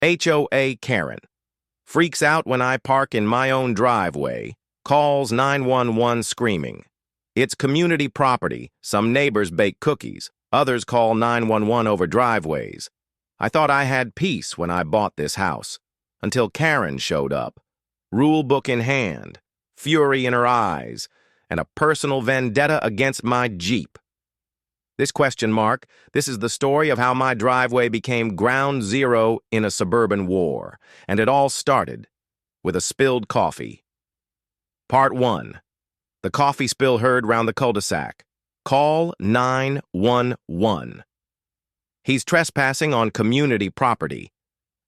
HOA Karen. Freaks out when I park in my own driveway. Calls 911 screaming. It's community property. Some neighbors bake cookies. Others call 911 over driveways. I thought I had peace when I bought this house. Until Karen showed up. Rule book in hand, fury in her eyes, and a personal vendetta against my Jeep. This is the story of how my driveway became ground zero in a suburban war, and it all started with a spilled coffee. Part 1. The coffee spill heard round the cul-de-sac. Call 911. He's trespassing on community property.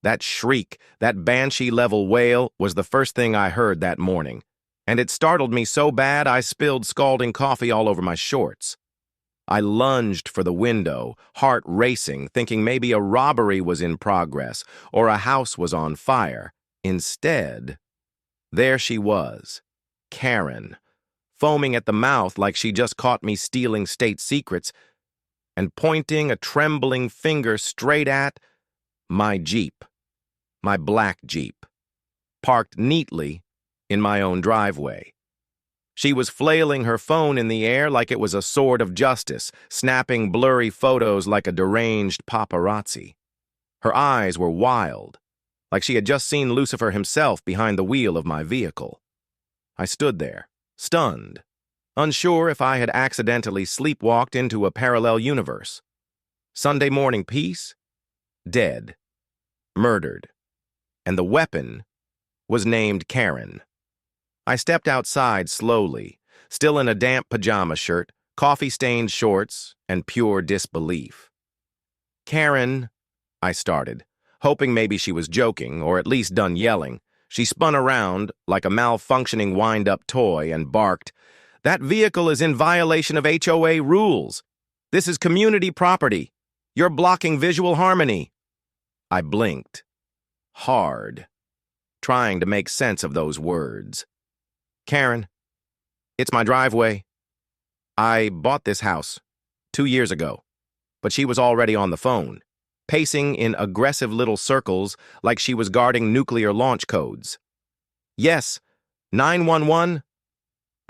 That shriek, that banshee-level wail, was the first thing I heard that morning, and it startled me so bad I spilled scalding coffee all over my shorts. I lunged for the window, heart racing, thinking maybe a robbery was in progress or a house was on fire. Instead, there she was, Karen, foaming at the mouth like she just caught me stealing state secrets, and pointing a trembling finger straight at my Jeep, my black Jeep, parked neatly in my own driveway. She was flailing her phone in the air like it was a sword of justice, snapping blurry photos like a deranged paparazzi. Her eyes were wild, like she had just seen Lucifer himself behind the wheel of my vehicle. I stood there, stunned, unsure if I had accidentally sleepwalked into a parallel universe. Sunday morning peace? Dead. Murdered. And the weapon was named Karen. I stepped outside slowly, still in a damp pajama shirt, coffee-stained shorts, and pure disbelief. Karen, I started, hoping maybe she was joking, or at least done yelling. She spun around like a malfunctioning wind-up toy and barked, "That vehicle is in violation of HOA rules. This is community property. You're blocking visual harmony." I blinked. Hard. Trying to make sense of those words. "Karen, it's my driveway. I bought this house 2 years ago." But she was already on the phone, pacing in aggressive little circles like she was guarding nuclear launch codes. "Yes, 911.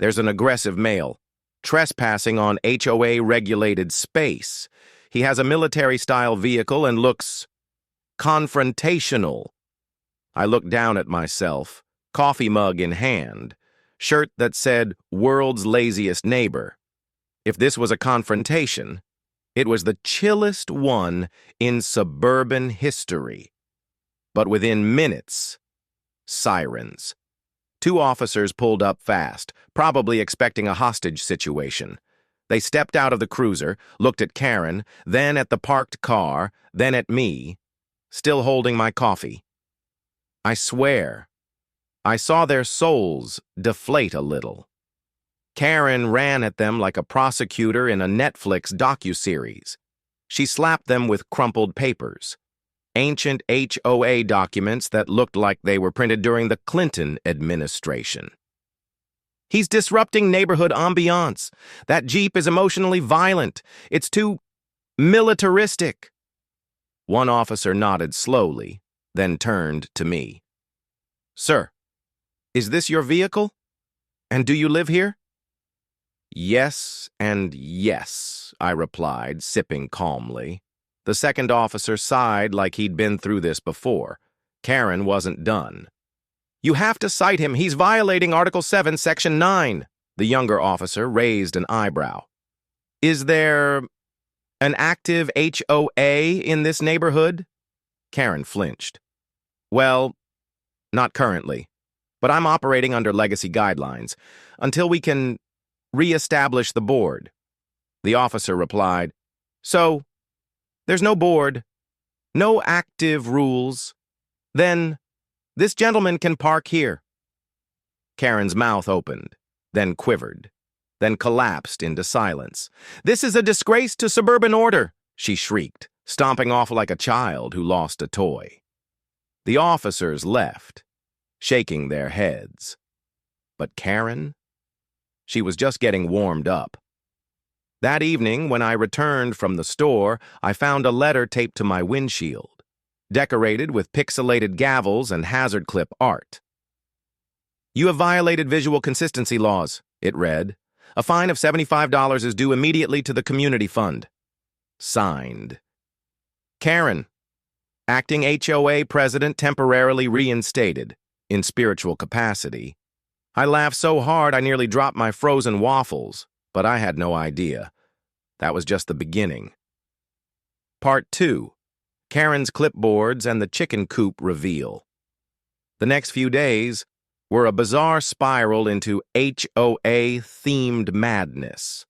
There's an aggressive male, trespassing on HOA-regulated space. He has a military-style vehicle and looks confrontational." I looked down at myself, coffee mug in hand, shirt that said "World's Laziest Neighbor." If this was a confrontation, it was the chillest one in suburban history. But within minutes, sirens. 2 officers pulled up fast, probably expecting a hostage situation. They stepped out of the cruiser, looked at Karen, then at the parked car, then at me, still holding my coffee. I swear, I saw their souls deflate a little. Karen ran at them like a prosecutor in a Netflix docuseries. She slapped them with crumpled papers, ancient HOA documents that looked like they were printed during the Clinton administration. "He's disrupting neighborhood ambiance. That Jeep is emotionally violent. It's too militaristic." One officer nodded slowly, then turned to me. "Sir, is this your vehicle? And do you live here?" "Yes and yes," I replied, sipping calmly. The second officer sighed like he'd been through this before. Karen wasn't done. "You have to cite him. He's violating Article 7, Section 9. The younger officer raised an eyebrow. "Is there an active HOA in this neighborhood?" Karen flinched. "Well, not currently, but I'm operating under legacy guidelines until we can re-establish the board." The officer replied, "So, there's no board, no active rules. Then, this gentleman can park here." Karen's mouth opened, then quivered, then collapsed into silence. "This is a disgrace to suburban order," she shrieked, stomping off like a child who lost a toy. The officers left, shaking their heads. But Karen? She was just getting warmed up. That evening, when I returned from the store, I found a letter taped to my windshield. decorated with pixelated gavels and hazard clip art. "You have violated visual consistency laws," it read. "A fine of $75 is due immediately to the community fund." Signed, Karen, acting HOA president temporarily reinstated, in spiritual capacity. I laughed so hard I nearly dropped my frozen waffles, but I had no idea. That was just the beginning. Part 2. Karen's clipboards and the chicken coop reveal. The next few days were a bizarre spiral into HOA-themed madness.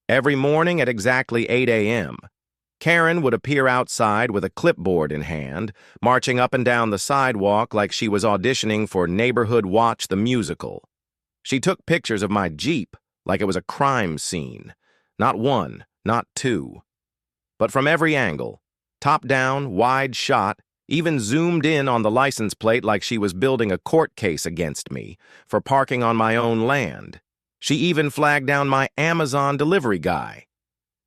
Every morning at exactly 8 a.m., Karen would appear outside with a clipboard in hand, marching up and down the sidewalk like she was auditioning for Neighborhood Watch the Musical. She took pictures of my Jeep like it was a crime scene. Not one, not two. But from every angle, top down, wide shot, even zoomed in on the license plate like she was building a court case against me for parking on my own land. She even flagged down my Amazon delivery guy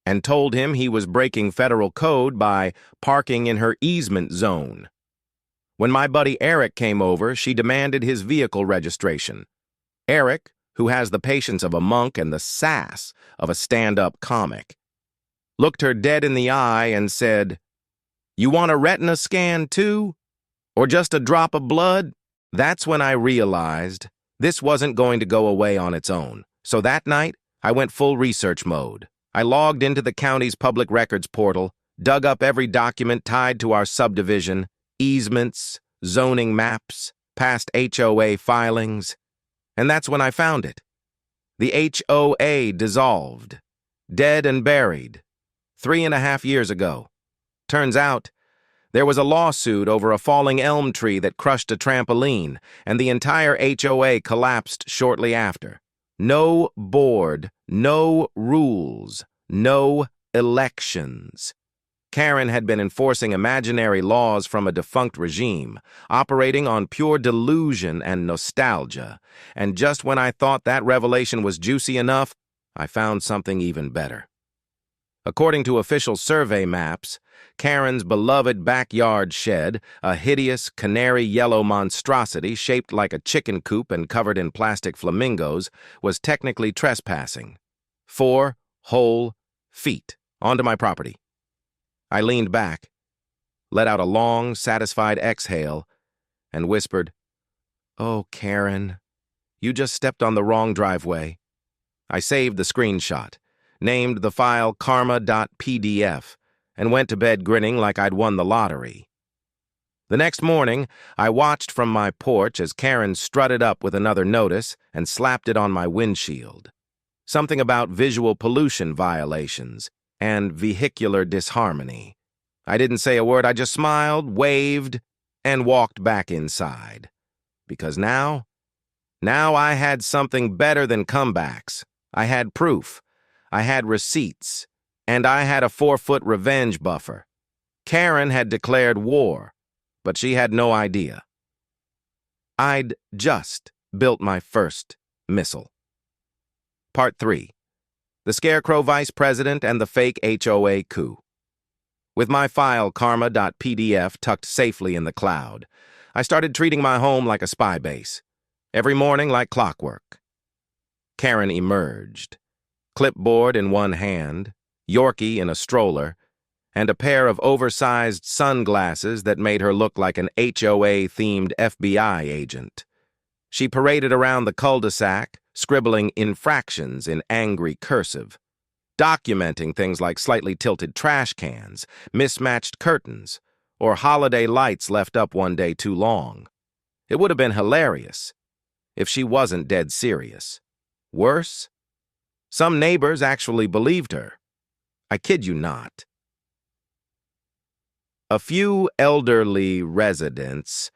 and told him he was breaking federal code by parking in her easement zone. When my buddy Eric came over, she demanded his vehicle registration. Eric, who has the patience of a monk and the sass of a stand-up comic, looked her dead in the eye and said, "You want a retina scan too? Or just a drop of blood?" That's when I realized this wasn't going to go away on its own. So that night, I went full research mode. I logged into the county's public records portal, dug up every document tied to our subdivision, easements, zoning maps, past HOA filings, and that's when I found it. The HOA dissolved, dead and buried, 3.5 years ago. Turns out, there was a lawsuit over a falling elm tree that crushed a trampoline, and the entire HOA collapsed shortly after. No board, no rules, no elections. Karen had been enforcing imaginary laws from a defunct regime, operating on pure delusion and nostalgia. And just when I thought that revelation was juicy enough, I found something even better. According to official survey maps, Karen's beloved backyard shed, a hideous canary yellow monstrosity shaped like a chicken coop and covered in plastic flamingos, was technically trespassing. 4 whole feet onto my property. I leaned back, let out a long, satisfied exhale, and whispered, "Oh, Karen, you just stepped on the wrong driveway." I saved the screenshot, named the file karma.pdf, and went to bed grinning like I'd won the lottery. The next morning, I watched from my porch as Karen strutted up with another notice and slapped it on my windshield. Something about visual pollution violations and vehicular disharmony. I didn't say a word, I just smiled, waved, and walked back inside. Because now I had something better than comebacks. I had proof. I had receipts, and I had a 4-foot revenge buffer. Karen had declared war, but she had no idea. I'd just built my first missile. Part 3. The Scarecrow Vice President and the Fake HOA Coup. With my file karma.pdf tucked safely in the cloud, I started treating my home like a spy base, every morning like clockwork. Karen emerged, clipboard in one hand, Yorkie in a stroller, and a pair of oversized sunglasses that made her look like an HOA-themed FBI agent. She paraded around the cul-de-sac, scribbling infractions in angry cursive, documenting things like slightly tilted trash cans, mismatched curtains, or holiday lights left up one day too long. It would have been hilarious if she wasn't dead serious. Worse, some neighbors actually believed her. I kid you not. A few elderly residents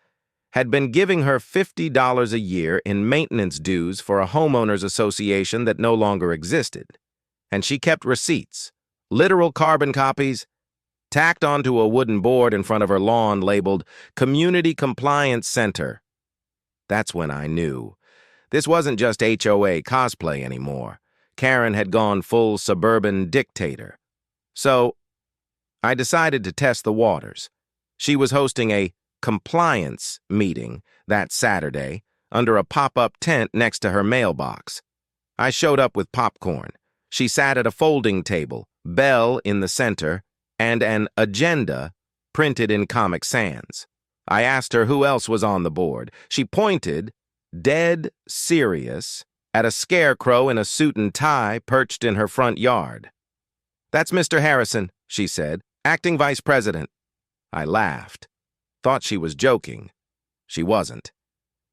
had been giving her $50 a year in maintenance dues for a homeowners association that no longer existed, and she kept receipts, literal carbon copies, tacked onto a wooden board in front of her lawn labeled Community Compliance Center. That's when I knew. This wasn't just HOA cosplay anymore. Karen had gone full suburban dictator. So I decided to test the waters. She was hosting a compliance meeting that Saturday under a pop-up tent next to her mailbox. I showed up with popcorn. She sat at a folding table, bell in the center, and an agenda printed in Comic Sans. I asked her who else was on the board. She pointed, dead serious, at a scarecrow in a suit and tie perched in her front yard. "That's Mr. Harrison," she said, "acting vice president." I laughed. Thought she was joking. She wasn't.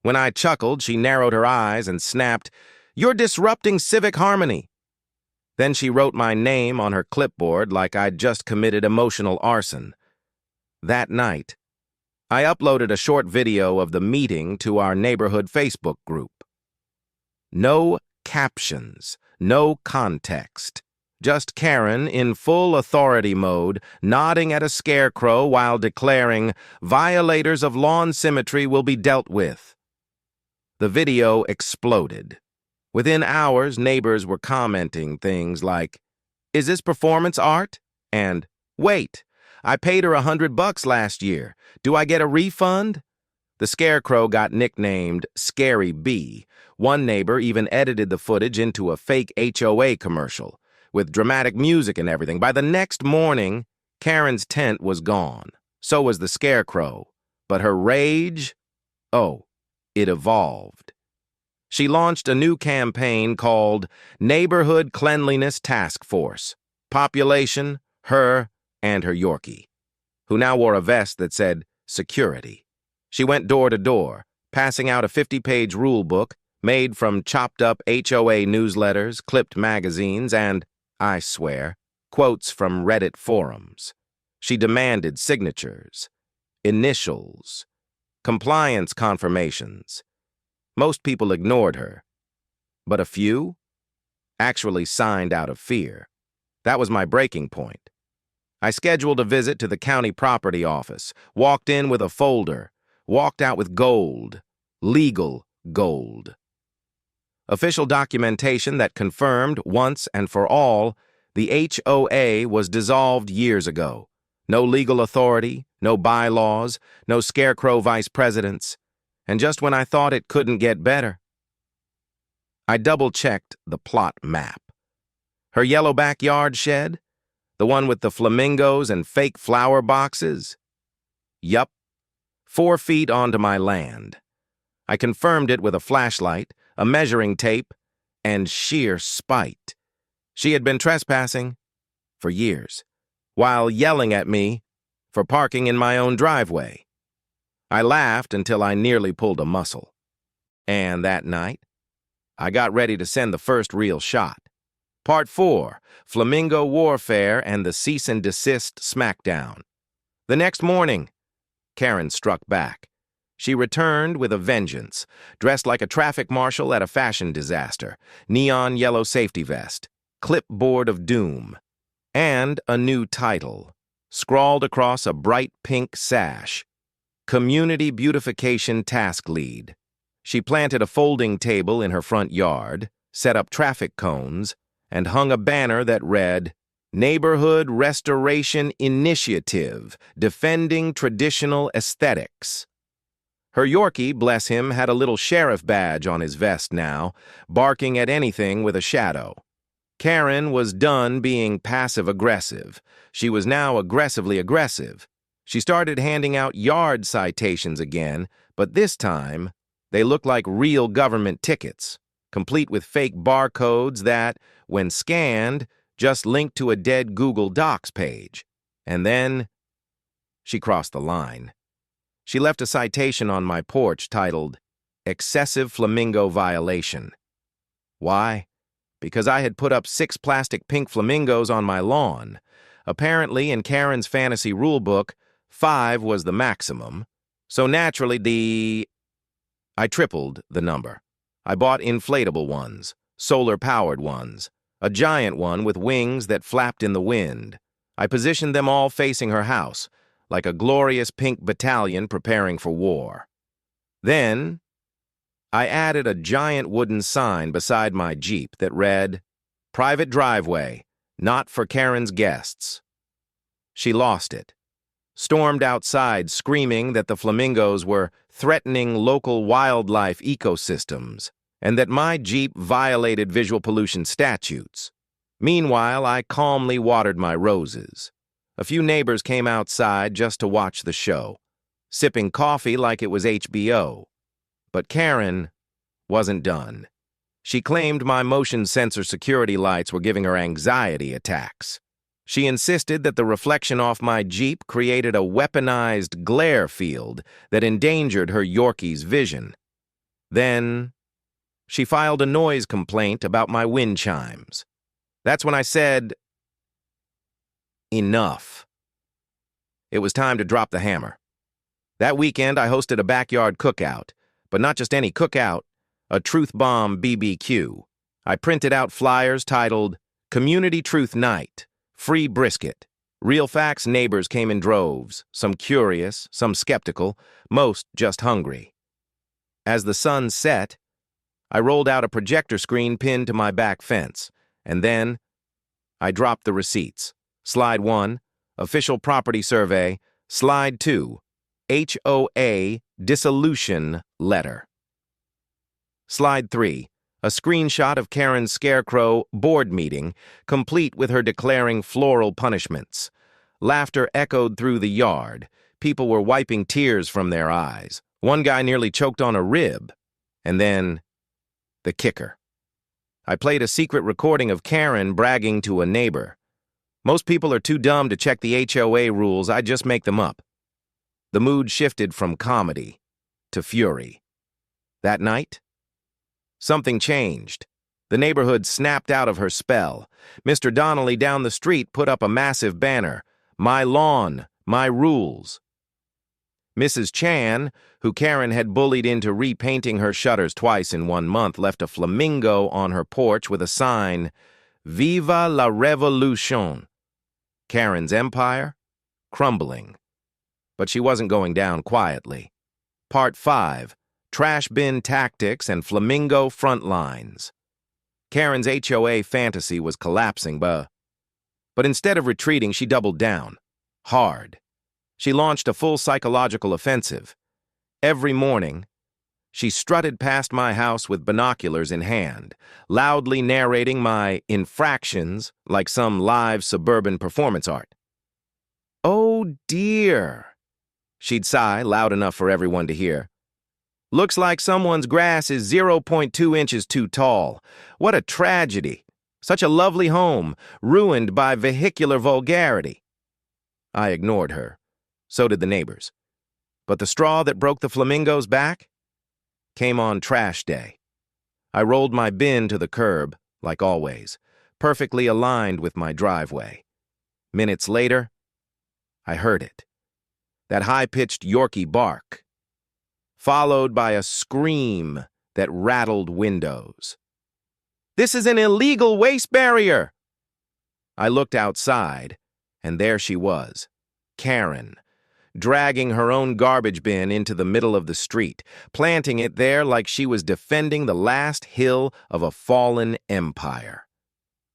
When I chuckled, she narrowed her eyes and snapped, "You're disrupting civic harmony." Then she wrote my name on her clipboard like I'd just committed emotional arson. That night, I uploaded a short video of the meeting to our neighborhood Facebook group. No captions, no context. Just Karen in full authority mode, nodding at a scarecrow while declaring, "Violators of lawn symmetry will be dealt with." The video exploded. Within hours, neighbors were commenting things like, "Is this performance art?" And, "Wait, I paid her $100 last year. Do I get a refund?" The scarecrow got nicknamed Scary B. One neighbor even edited the footage into a fake HOA commercial, with dramatic music and everything. By the next morning, Karen's tent was gone. So was the scarecrow. But her rage? Oh, it evolved. She launched a new campaign called Neighborhood Cleanliness Task Force. Population, her, and her Yorkie, who now wore a vest that said security. She went door to door, passing out a 50-page rule book made from chopped-up HOA newsletters, clipped magazines, and, I swear, quotes from Reddit forums. She demanded signatures, initials, compliance confirmations. Most people ignored her, but a few actually signed out of fear. That was my breaking point. I scheduled a visit to the county property office, walked in with a folder, walked out with gold, legal gold. Official documentation that confirmed, once and for all, the HOA was dissolved years ago. No legal authority, no bylaws, no scarecrow vice presidents. And just when I thought it couldn't get better, I double-checked the plot map. Her yellow backyard shed? The one with the flamingos and fake flower boxes? Yup. 4 feet onto my land. I confirmed it with a flashlight, a measuring tape, and sheer spite. She had been trespassing for years, while yelling at me for parking in my own driveway. I laughed until I nearly pulled a muscle. And that night, I got ready to send the first real shot. Part 4, Flamingo Warfare and the Cease and Desist Smackdown. The next morning, Karen struck back. She returned with a vengeance, dressed like a traffic marshal at a fashion disaster, neon yellow safety vest, clipboard of doom, and a new title, scrawled across a bright pink sash, Community Beautification Task Lead. She planted a folding table in her front yard, set up traffic cones, and hung a banner that read, Neighborhood Restoration Initiative, Defending Traditional Aesthetics. Her Yorkie, bless him, had a little sheriff badge on his vest now, barking at anything with a shadow. Karen was done being passive-aggressive. She was now aggressively aggressive. She started handing out yard citations again, but this time, they looked like real government tickets, complete with fake barcodes that, when scanned, just linked to a dead Google Docs page. And then, she crossed the line. She left a citation on my porch titled, Excessive Flamingo Violation. Why? Because I had put up 6 plastic pink flamingos on my lawn. Apparently, in Karen's fantasy rulebook, 5 was the maximum. So naturally, I tripled the number. I bought inflatable ones, solar-powered ones, a giant one with wings that flapped in the wind. I positioned them all facing her house, like a glorious pink battalion preparing for war. Then, I added a giant wooden sign beside my Jeep that read, Private driveway, not for Karen's guests. She lost it. stormed outside screaming that the flamingos were threatening local wildlife ecosystems and that my Jeep violated visual pollution statutes. Meanwhile, I calmly watered my roses. A few neighbors came outside just to watch the show, sipping coffee like it was HBO. But Karen wasn't done. She claimed my motion sensor security lights were giving her anxiety attacks. She insisted that the reflection off my Jeep created a weaponized glare field that endangered her Yorkie's vision. Then, she filed a noise complaint about my wind chimes. That's when I said, enough. It was time to drop the hammer. That weekend, I hosted a backyard cookout, but not just any cookout, a Truth Bomb BBQ. I printed out flyers titled, Community Truth Night, Free Brisket. Real facts, neighbors came in droves, some curious, some skeptical, most just hungry. As the sun set, I rolled out a projector screen pinned to my back fence, and then I dropped the receipts. Slide 1, Official Property Survey. Slide 2, HOA Dissolution Letter. Slide 3, a screenshot of Karen's scarecrow board meeting, complete with her declaring floral punishments. Laughter echoed through the yard. People were wiping tears from their eyes. One guy nearly choked on a rib. And then, the kicker. I played a secret recording of Karen bragging to a neighbor. Most people are too dumb to check the HOA rules. I just make them up. The mood shifted from comedy to fury. That night, something changed. The neighborhood snapped out of her spell. Mr. Donnelly down the street put up a massive banner, My lawn, my rules. Mrs. Chan, who Karen had bullied into repainting her shutters twice in 1 month, left a flamingo on her porch with a sign, Viva la Revolution. Karen's empire, crumbling. But she wasn't going down quietly. Part 5, Trash Bin Tactics and Flamingo Front Lines. Karen's HOA fantasy was collapsing, but instead of retreating, she doubled down. Hard. She launched a full psychological offensive. Every morning, she strutted past my house with binoculars in hand, loudly narrating my infractions like some live suburban performance art. Oh dear, she'd sigh loud enough for everyone to hear. Looks like someone's grass is 0.2 inches too tall. What a tragedy. Such a lovely home, ruined by vehicular vulgarity. I ignored her. So did the neighbors. But the straw that broke the flamingo's back came on trash day. I rolled my bin to the curb, like always, perfectly aligned with my driveway. Minutes later, I heard it. That high-pitched Yorkie bark, followed by a scream that rattled windows. This is an illegal waste barrier! I looked outside, and there she was, Karen, dragging her own garbage bin into the middle of the street, planting it there like she was defending the last hill of a fallen empire.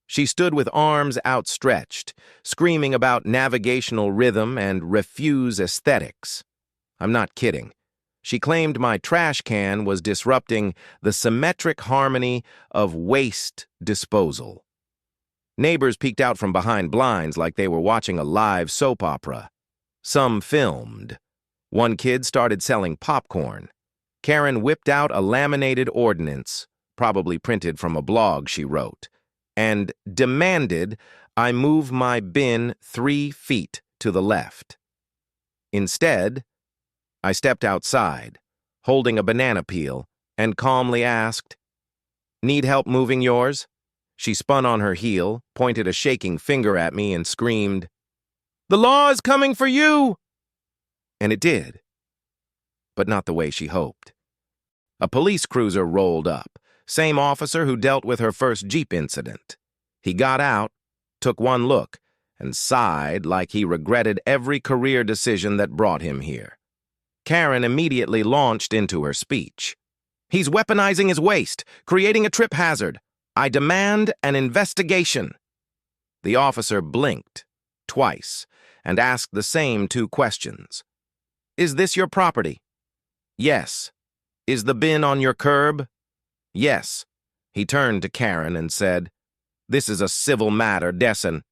She stood with arms outstretched, screaming about navigational rhythm and refuse aesthetics. I'm not kidding. She claimed my trash can was disrupting the symmetric harmony of waste disposal. Neighbors peeked out from behind blinds like they were watching a live soap opera. Some filmed. One kid started selling popcorn. Karen whipped out a laminated ordinance, probably printed from a blog she wrote, and demanded I move my bin 3 feet to the left. Instead, I stepped outside, holding a banana peel, and calmly asked, "Need help moving yours?" She spun on her heel, pointed a shaking finger at me, and screamed, "The law is coming for you!" And it did, but not the way she hoped. A police cruiser rolled up, same officer who dealt with her first Jeep incident. He got out, took one look, and sighed like he regretted every career decision that brought him here. Karen immediately launched into her speech. "He's weaponizing his waste, creating a trip hazard. I demand an investigation." The officer blinked twice, and asked the same two questions. Is this your property? Yes. Is the bin on your curb? Yes. He turned to Karen and said, This is a civil matter, Dessen.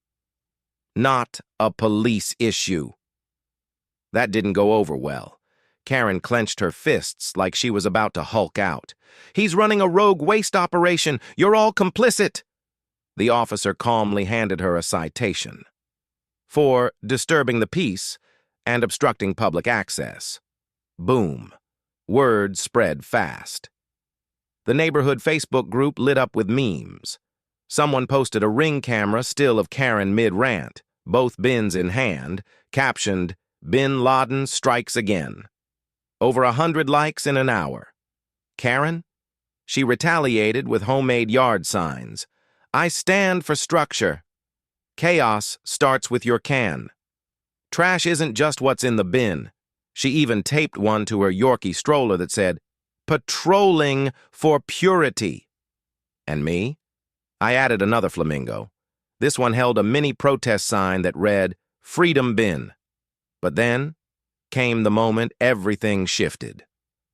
Not a police issue. That didn't go over well. Karen clenched her fists like she was about to Hulk out. He's running a rogue waste operation. You're all complicit. The officer calmly handed her a citation for disturbing the peace and obstructing public access. Boom. Word spread fast. The neighborhood Facebook group lit up with memes. Someone posted a Ring camera still of Karen mid-rant, both bins in hand, captioned, Bin Laden strikes again. Over 100 likes in an hour. Karen? She retaliated with homemade yard signs. I stand for structure. Chaos starts with your can. Trash isn't just what's in the bin. She even taped one to her Yorkie stroller that said, Patrolling for purity. And me? I added another flamingo. This one held a mini protest sign that read, Freedom Bin. But then came the moment everything shifted.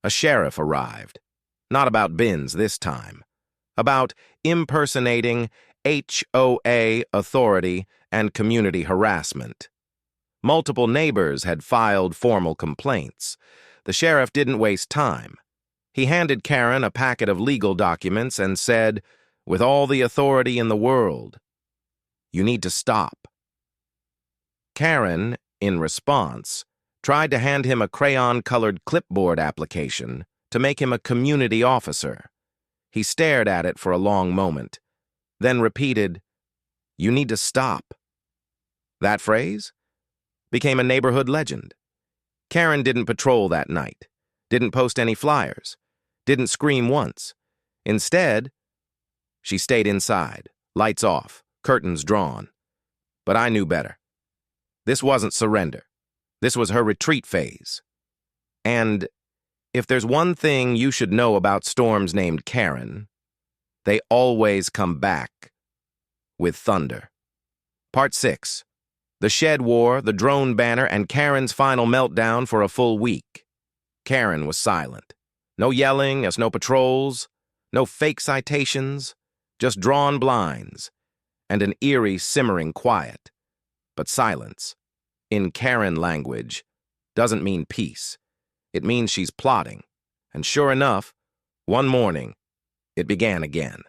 A sheriff arrived. Not about bins this time. About impersonating HOA authority and community harassment. Multiple neighbors had filed formal complaints. The sheriff didn't waste time. He handed Karen a packet of legal documents and said, with all the authority in the world, you need to stop. Karen, in response, tried to hand him a crayon-colored clipboard application to make him a community officer. He stared at it for a long moment, then repeated, you need to stop. That phrase became a neighborhood legend. Karen didn't patrol that night, didn't post any flyers, didn't scream once. Instead, she stayed inside, lights off, curtains drawn. But I knew better. This wasn't surrender. This was her retreat phase. And if there's one thing you should know about storms named Karen, they always come back with thunder. Part 6. The shed war, the drone banner, and Karen's final meltdown for a full week. Karen was silent. No yelling, no patrols, no fake citations, just drawn blinds, and an eerie, simmering quiet. But silence, in Karen language, doesn't mean peace. It means she's plotting. And sure enough, one morning, it began again.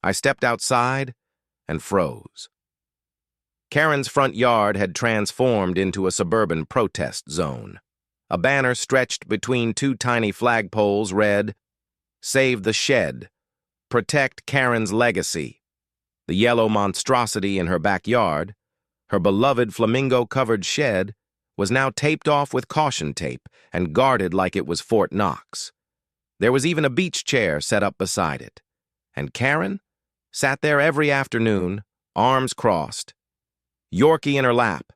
I stepped outside and froze. Karen's front yard had transformed into a suburban protest zone. A banner stretched between two tiny flagpoles read, Save the Shed. Protect Karen's legacy. The yellow monstrosity in her backyard, her beloved flamingo-covered shed, was now taped off with caution tape and guarded like it was Fort Knox. There was even a beach chair set up beside it. And Karen sat there every afternoon, arms crossed, Yorkie in her lap,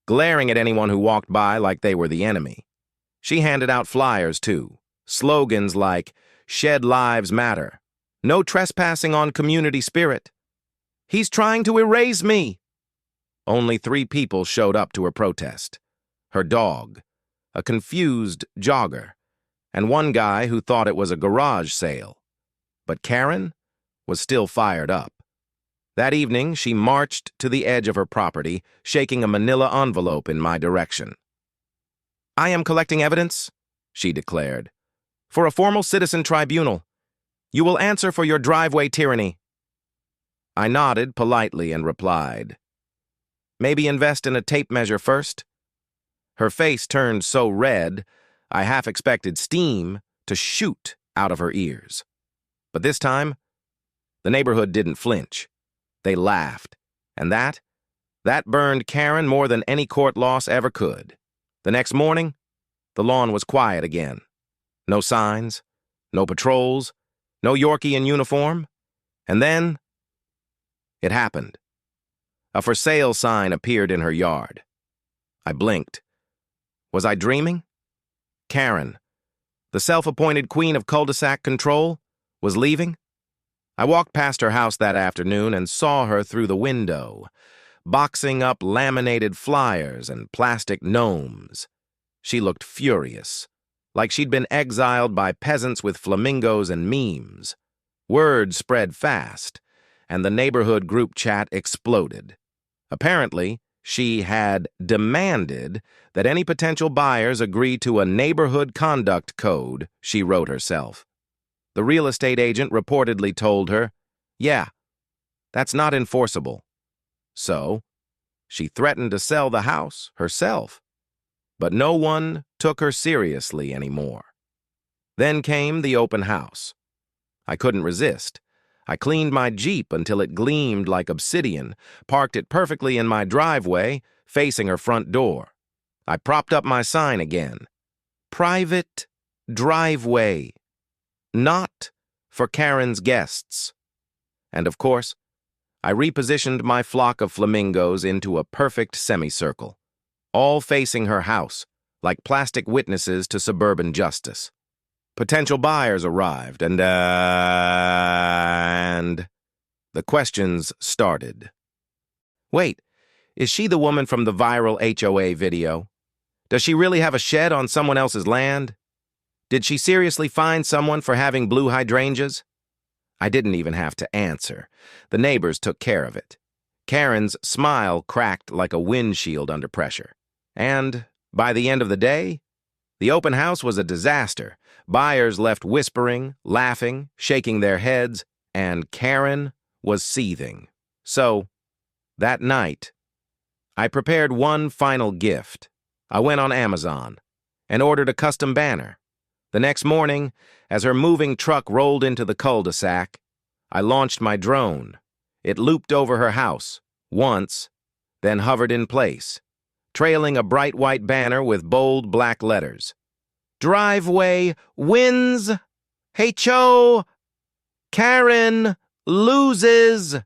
glaring at anyone who walked by like they were the enemy. She handed out flyers, too, slogans like, Shed Lives Matter, No Trespassing on Community Spirit, He's Trying to Erase Me. Only 3 people showed up to her protest. Her dog, a confused jogger, and one guy who thought it was a garage sale. But Karen was still fired up. That evening, she marched to the edge of her property, shaking a manila envelope in my direction. I am collecting evidence, she declared, for a formal citizen tribunal. You will answer for your driveway tyranny. I nodded politely and replied, Maybe invest in a tape measure first? Her face turned so red, I half expected steam to shoot out of her ears. But this time, the neighborhood didn't flinch. They laughed, and that burned Karen more than any court loss ever could. The next morning, the lawn was quiet again. No signs, no patrols, no Yorkie in uniform. And then, it happened. A for sale sign appeared in her yard. I blinked. Was I dreaming? Karen, the self-appointed queen of cul-de-sac control, was leaving? I walked past her house that afternoon and saw her through the window, boxing up laminated flyers and plastic gnomes. She looked furious, like she'd been exiled by peasants with flamingos and memes. Word spread fast, and the neighborhood group chat exploded. Apparently, she had demanded that any potential buyers agree to a neighborhood conduct code she wrote herself. The real estate agent reportedly told her, "Yeah, that's not enforceable." So, she threatened to sell the house herself. But no one took her seriously anymore. Then came the open house. I couldn't resist. I cleaned my Jeep until it gleamed like obsidian, parked it perfectly in my driveway, facing her front door. I propped up my sign again. Private driveway. Not for Karen's guests. And of course, I repositioned my flock of flamingos into a perfect semicircle, all facing her house, like plastic witnesses to suburban justice. Potential buyers arrived, and the questions started. Wait, is she the woman from the viral HOA video? Does she really have a shed on someone else's land? Did she seriously find someone for having blue hydrangeas? I didn't even have to answer. The neighbors took care of it. Karen's smile cracked like a windshield under pressure. And by the end of the day, the open house was a disaster. Buyers left whispering, laughing, shaking their heads, and Karen was seething. So, that night, I prepared one final gift. I went on Amazon and ordered a custom banner. The next morning, as her moving truck rolled into the cul-de-sac, I launched my drone. It looped over her house, once, then hovered in place, trailing a bright white banner with bold black letters. Driveway wins. HOA Karen loses.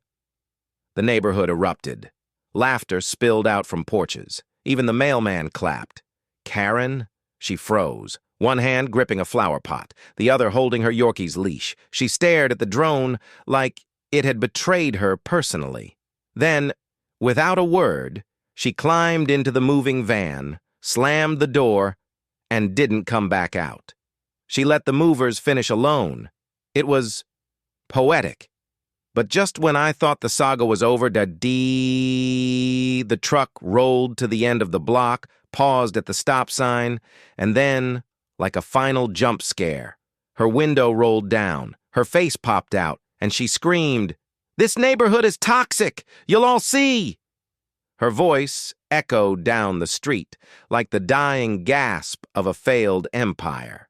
The neighborhood erupted. Laughter spilled out from porches. Even the mailman clapped. Karen? She froze, one hand gripping a flower pot, the other holding her Yorkie's leash. She stared at the drone like it had betrayed her personally. Then, without a word, she climbed into the moving van, slammed the door, and didn't come back out. She let the movers finish alone. It was poetic. But just when I thought the saga was over, the truck rolled to the end of the block, paused at the stop sign, and then, like a final jump scare, her window rolled down, her face popped out, and she screamed, "This neighborhood is toxic! You'll all see!" Her voice echoed down the street, like the dying gasp of a failed empire.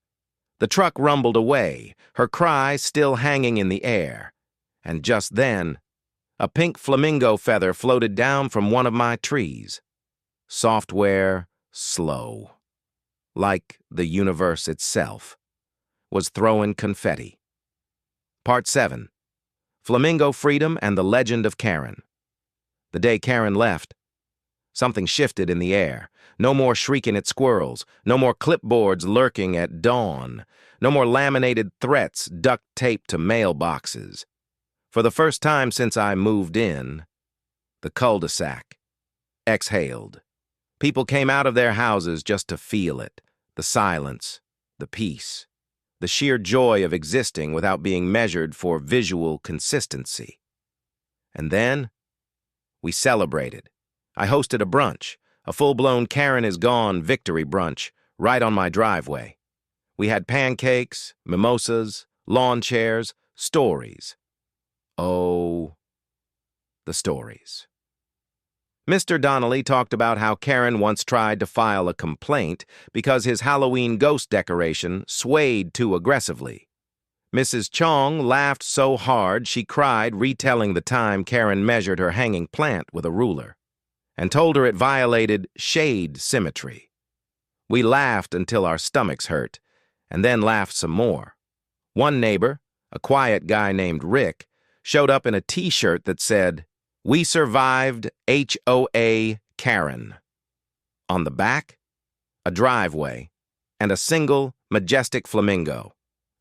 The truck rumbled away, her cry still hanging in the air. And just then, a pink flamingo feather floated down from one of my trees. Software slow, like the universe itself, was throwing confetti. Part 7. Flamingo Freedom and the Legend of Karen. The day Karen left, something shifted in the air. No more shrieking at squirrels, no more clipboards lurking at dawn, no more laminated threats duct-taped to mailboxes. For the first time since I moved in, the cul-de-sac exhaled. People came out of their houses just to feel it, the silence, the peace, the sheer joy of existing without being measured for visual consistency. And then, we celebrated. I hosted a brunch, a full-blown Karen is gone victory brunch, right on my driveway. We had pancakes, mimosas, lawn chairs, stories. Oh, the stories. Mr. Donnelly talked about how Karen once tried to file a complaint because his Halloween ghost decoration swayed too aggressively. Mrs. Chong laughed so hard she cried, retelling the time Karen measured her hanging plant with a ruler and told her it violated shade symmetry. We laughed until our stomachs hurt, and then laughed some more. One neighbor, a quiet guy named Rick, showed up in a T-shirt that said, "We survived HOA Karen." On the back, a driveway, and a single, majestic flamingo.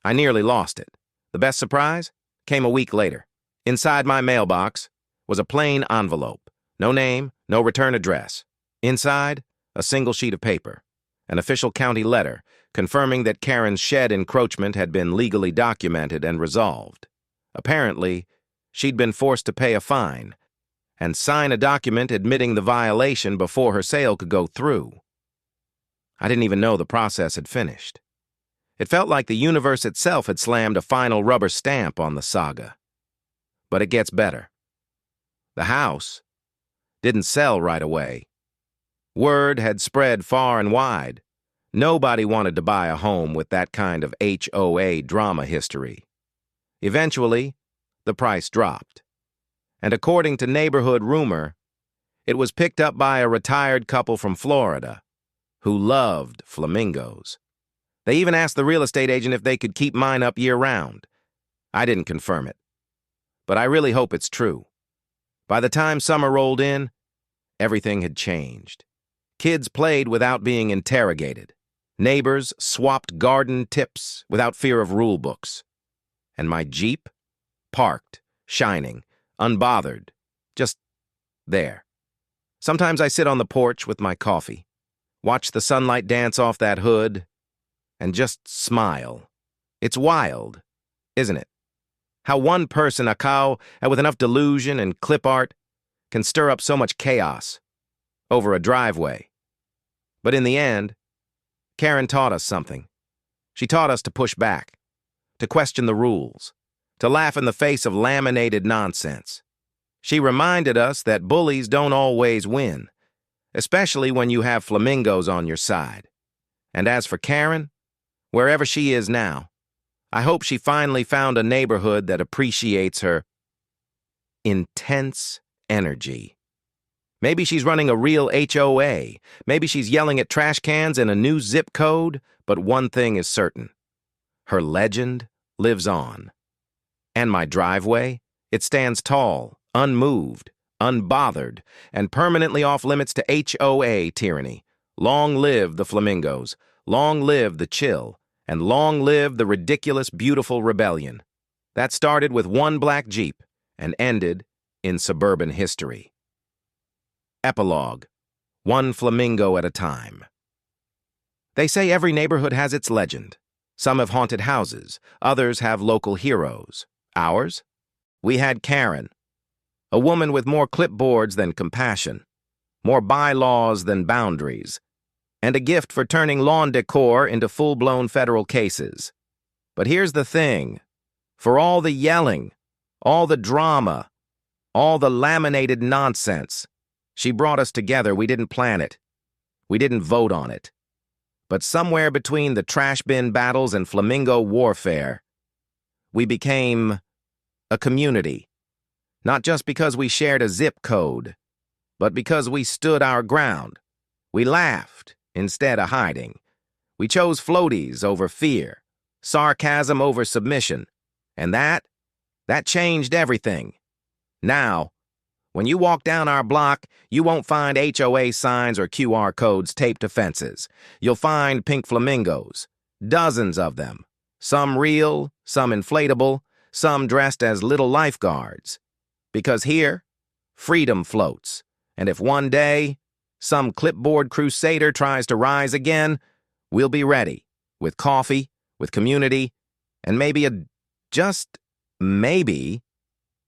I nearly lost it. The best surprise came a week later. Inside my mailbox was a plain envelope, No name, no return address. Inside, a single sheet of paper. An official county letter confirming that Karen's shed encroachment had been legally documented and resolved. Apparently, she'd been forced to pay a fine and sign a document admitting the violation before her sale could go through. I didn't even know the process had finished. It felt like the universe itself had slammed a final rubber stamp on the saga. But it gets better. The house didn't sell right away. Word had spread far and wide. Nobody wanted to buy a home with that kind of HOA drama history. Eventually, the price dropped. And according to neighborhood rumor, it was picked up by a retired couple from Florida who loved flamingos. They even asked the real estate agent if they could keep mine up year-round. I didn't confirm it, but I really hope it's true. By the time summer rolled in, everything had changed. Kids played without being interrogated. Neighbors swapped garden tips without fear of rule books. And my Jeep, parked, shining, unbothered, just there. Sometimes I sit on the porch with my coffee, watch the sunlight dance off that hood, and just smile. It's wild, isn't it? How one person, a cow, with enough delusion and clip art, can stir up so much chaos over a driveway. But in the end, Karen taught us something. She taught us to push back, to question the rules, to laugh in the face of laminated nonsense. She reminded us that bullies don't always win, especially when you have flamingos on your side. And as for Karen, wherever she is now, I hope she finally found a neighborhood that appreciates her intense energy. Maybe she's running a real HOA. Maybe she's yelling at trash cans in a new zip code, but one thing is certain. Her legend lives on. And my driveway, it stands tall, unmoved, unbothered, and permanently off limits to HOA tyranny. Long live the flamingos, long live the chill, and long live the ridiculous, beautiful rebellion. That started with one black Jeep and ended in suburban history. Epilogue, one flamingo at a time. They say every neighborhood has its legend. Some have haunted houses, others have local heroes. Ours? We had Karen, a woman with more clipboards than compassion, more bylaws than boundaries, and a gift for turning lawn decor into full-blown federal cases. But here's the thing. For all the yelling, all the drama, all the laminated nonsense, she brought us together. We didn't plan it. We didn't vote on it. But somewhere between the trash bin battles and flamingo warfare, we became a community. Not just because we shared a zip code, but because we stood our ground. We laughed instead of hiding. We chose floaties over fear, sarcasm over submission, and that changed everything. Now, when you walk down our block, you won't find HOA signs or QR codes taped to fences. You'll find pink flamingos, dozens of them, some real, some inflatable, some dressed as little lifeguards. Because here, freedom floats, and if one day some clipboard crusader tries to rise again, we'll be ready, with coffee, with community, and maybe just maybe,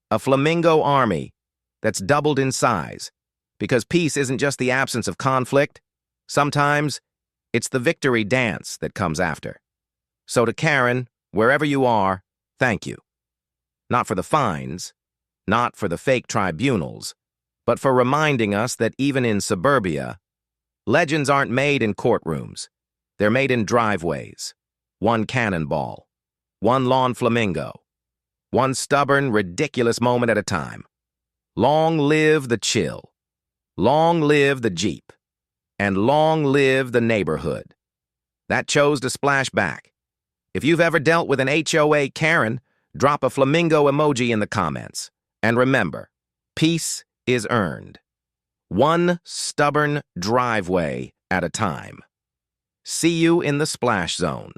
a flamingo army that's doubled in size, because peace isn't just the absence of conflict. Sometimes it's the victory dance that comes after. So to Karen, wherever you are, thank you. Not for the fines, not for the fake tribunals, but for reminding us that even in suburbia, legends aren't made in courtrooms. They're made in driveways. One cannonball, one lawn flamingo, one stubborn, ridiculous moment at a time. Long live the chill, long live the Jeep, and long live the neighborhood that chose to splash back. If you've ever dealt with an HOA Karen, drop a flamingo emoji in the comments. And remember, peace is earned, one stubborn driveway at a time. See you in the splash zone.